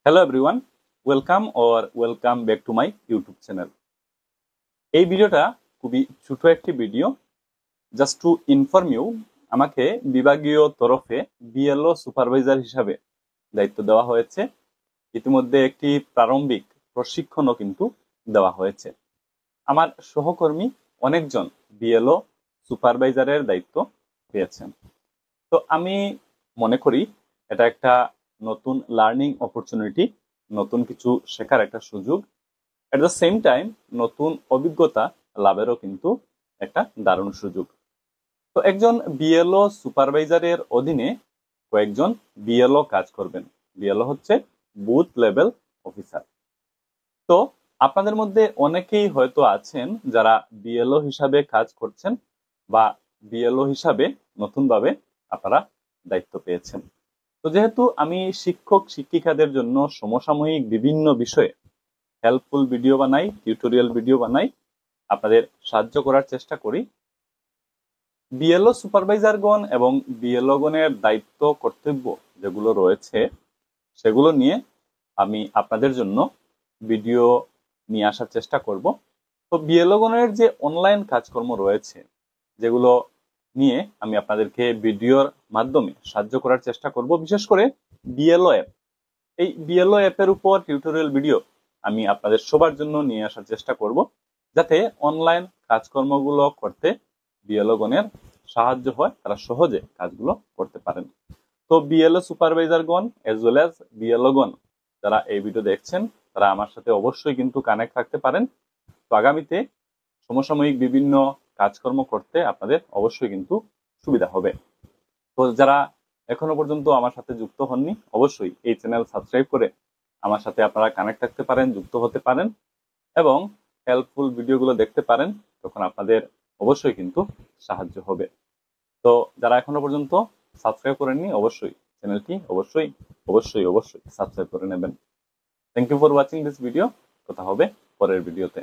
Hello everyone, welcome back to my YouTube channel. এই ভিডিওটা খুবই ছোট একটি ভিডিও, জাস্ট টু ইনফর্ম ইউ। আমাকে বিভাগীয় তরফে বিএলও সুপারভাইজার হিসাবে দায়িত্ব দেওয়া হয়েছে। ইতিমধ্যে একটি প্রারম্ভিক প্রশিক্ষণও কিন্তু দেওয়া হয়েছে। আমার সহকর্মী অনেকজন বিএলও সুপারভাইজারের দায়িত্ব পেয়েছেন। তো আমি মনে করি এটা একটা নতুন লার্নিং অপরচুনিটি, নতুন কিছু শেখার একটা সুযোগ, এট দ্য সেম টাইম নতুন অভিজ্ঞতা লাভেরও কিন্তু একটা দারুণ সুযোগ। তো একজন বিএলও সুপারভাইজারের অধীনে কয়েকজন বিএলও কাজ করবেন। বিএলও হচ্ছে বুথ লেভেল অফিসার। তো আপনাদের মধ্যে অনেকেই হয়তো আছেন যারা বিএলও হিসাবে কাজ করছেন বা বিএলও হিসাবে নতুনভাবে আপনারা দায়িত্ব পেয়েছেন। তো যেহেতু আমি শিক্ষক শিক্ষিকাদের জন্য সমসাময়িক বিভিন্ন বিষয়ে হেল্পফুল ভিডিও বানাই, টিউটোরিয়াল ভিডিও বানাই, আপনাদের সাহায্য করার চেষ্টা করি। বিএলও সুপারভাইজারগণ এবং বিএলও গণের দায়িত্ব কর্তব্য যেগুলো রয়েছে সেগুলো নিয়ে আমি আপনাদের জন্য ভিডিও নিয়ে আসার চেষ্টা করব। তো বিএলও গণের যে অনলাইন কাজকর্ম রয়েছে যেগুলো নিয়ে আমি আপনাদেরকে ভিডিওর মাধ্যমে সাহায্য করার চেষ্টা করব, বিশেষ করে বিএলও অ্যাপ। এই বিএলও অ্যাপের উপর টিউটোরিয়াল ভিডিও আমি আপনাদের সবার জন্য নিয়ে আসার চেষ্টা করব, যাতে অনলাইন কাজকর্মগুলো করতে বিএলও গণের সাহায্য হয়, তারা সহজে কাজগুলো করতে পারেন। তো বিএলও সুপারভাইজারগণ এজ ওয়েল অ্যাজ বিএলও গণ যারা এই ভিডিও দেখছেন তারা আমার সাথে অবশ্যই কিন্তু কানেক্ট থাকতে পারেন। তো আগামীতে সমসাময়িক বিভিন্ন কাজকর্ম করতে আপনাদের অবশ্যই কিন্তু সুবিধা হবে। তো যারা এখনো পর্যন্ত আমার সাথে যুক্ত হননি, অবশ্যই এই চ্যানেল সাবস্ক্রাইব করে আমার সাথে আপনারা কানেক্ট থাকতে পারেন, যুক্ত হতে পারেন এবং হেল্পফুল ভিডিওগুলো দেখতে পারেন। তখন আপনাদের অবশ্যই কিন্তু সাহায্য হবে। তো যারা এখনো পর্যন্ত সাবস্ক্রাইব করেননি, অবশ্যই চ্যানেলটি অবশ্যই অবশ্যই অবশ্যই সাবস্ক্রাইব করে নেবেন। Thank you for watching this video. কথা হবে পরের ভিডিওতে।